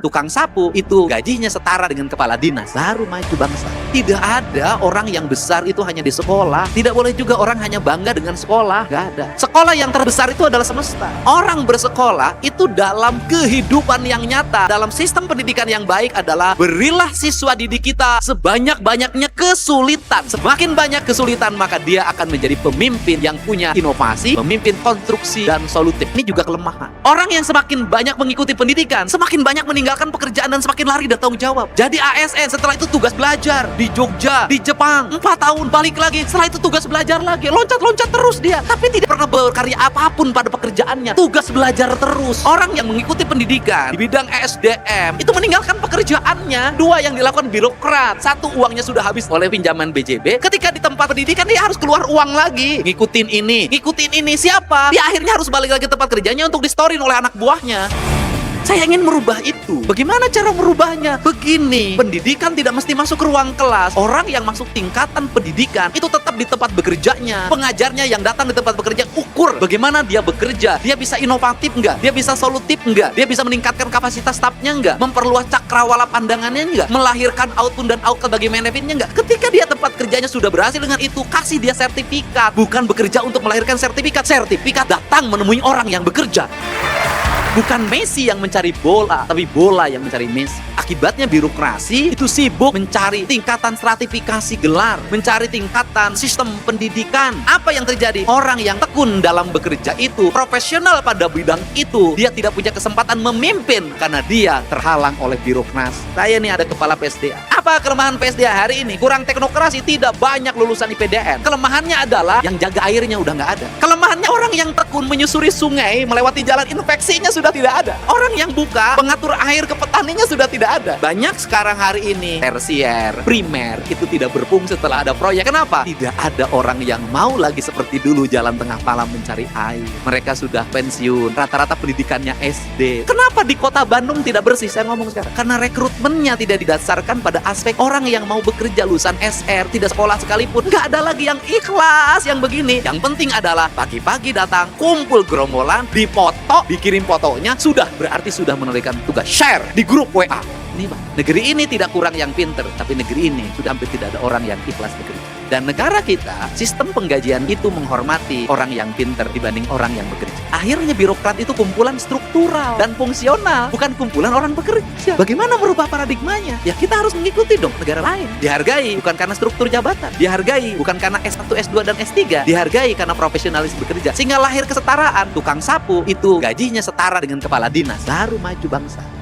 Tukang sapu itu gajinya setara dengan kepala dinas, baru maju bangsa. Tidak ada orang yang besar itu hanya di sekolah. Tidak boleh juga orang hanya bangga dengan sekolah. Gak ada. Sekolah yang terbesar itu adalah semesta. Orang bersekolah itu dalam kehidupan yang nyata, dalam sistem pendidikan yang baik adalah berilah siswa didik kita sebanyak-banyaknya kesulitan. Semakin banyak kesulitan, maka dia akan menjadi pemimpin yang punya inovasi, pemimpin konstruksi dan solutif. Ini juga kelemahan. Orang yang semakin banyak mengikuti pendidikan, semakin banyak meninggalkan pekerjaan dan semakin lari dari tanggung jawab. Jadi ASN, setelah itu tugas belajar di Jogja, di Jepang, 4 tahun balik lagi. Setelah itu tugas belajar lagi, loncat-loncat terus dia. Tapi tidak pernah berkarya apapun pada pekerjaannya. Tugas belajar terus. Orang yang mengikuti pendidikan di bidang ESDM itu meninggalkan pekerjaannya. 2 yang dilakukan birokrat. 1, uangnya sudah habis oleh pinjaman BJB. Ketika di tempat pendidikan dia harus keluar uang lagi. Ngikutin ini siapa? Dia akhirnya harus balik lagi ke tempat kerjanya untuk di-storyin oleh anak buahnya. Saya ingin merubah itu. Bagaimana cara merubahnya? Begini, pendidikan tidak mesti masuk ke ruang kelas. Orang yang masuk tingkatan pendidikan itu tetap di tempat bekerjanya. Pengajarnya yang datang di tempat bekerja, ukur bagaimana dia bekerja. Dia bisa inovatif nggak? Dia bisa solutif nggak? Dia bisa meningkatkan kapasitas stafnya nggak? Memperluas cakrawala pandangannya nggak? Melahirkan output dan outcome bagi benefitnya nggak? Ketika dia tempat kerjanya sudah berhasil dengan itu, kasih dia sertifikat. Bukan bekerja untuk melahirkan sertifikat. Sertifikat datang menemui orang yang bekerja. Bukan Messi yang mencari bola, tapi bola yang mencari Messi. Akibatnya birokrasi itu sibuk mencari tingkatan stratifikasi gelar, mencari tingkatan sistem pendidikan. Apa yang terjadi? Orang yang tekun dalam bekerja itu, profesional pada bidang itu, dia tidak punya kesempatan memimpin karena dia terhalang oleh birokrasi. Saya nih ada kepala PSDA. Apa kelemahan PSDA hari ini? Kurang teknokrasi, tidak banyak lulusan IPDN. Kelemahannya adalah yang jaga airnya udah nggak ada. Kelemahannya orang yang tekun menyusuri sungai, melewati jalan infeksinya sudah tidak ada. Orang yang buka, pengatur air ke petaninya sudah tidak ada. Banyak sekarang hari ini tersier, primer itu tidak berfungsi setelah ada proyek. Kenapa? Tidak ada orang yang mau lagi seperti dulu jalan tengah malam mencari air. Mereka sudah pensiun, rata-rata pendidikannya SD. Kenapa di kota Bandung tidak bersih? Saya ngomong sekarang. Karena rekrutmennya tidak didasarkan pada aspek orang yang mau bekerja lulusan SR, tidak sekolah sekalipun. Nggak ada lagi yang ikhlas, yang begini. Yang penting adalah pagi-pagi datang, kumpul gerombolan, dipoto, dikirim fotonya, sudah berarti sudah menunaikan tugas. Share di grup WA. Ini Bang, negeri ini tidak kurang yang pinter, tapi negeri ini sudah hampir tidak ada orang yang ikhlas bekerja. Dan negara kita, sistem penggajian itu menghormati orang yang pinter dibanding orang yang bekerja. Akhirnya birokrat itu kumpulan struktural dan fungsional, bukan kumpulan orang bekerja. Bagaimana merubah paradigmanya? Ya kita harus mengikuti dong negara lain. Dihargai bukan karena struktur jabatan, dihargai bukan karena S1, S2, dan S3, dihargai karena profesionalis bekerja. Sehingga lahir kesetaraan. Tukang sapu itu gajinya setara dengan kepala dinas, baru maju bangsa.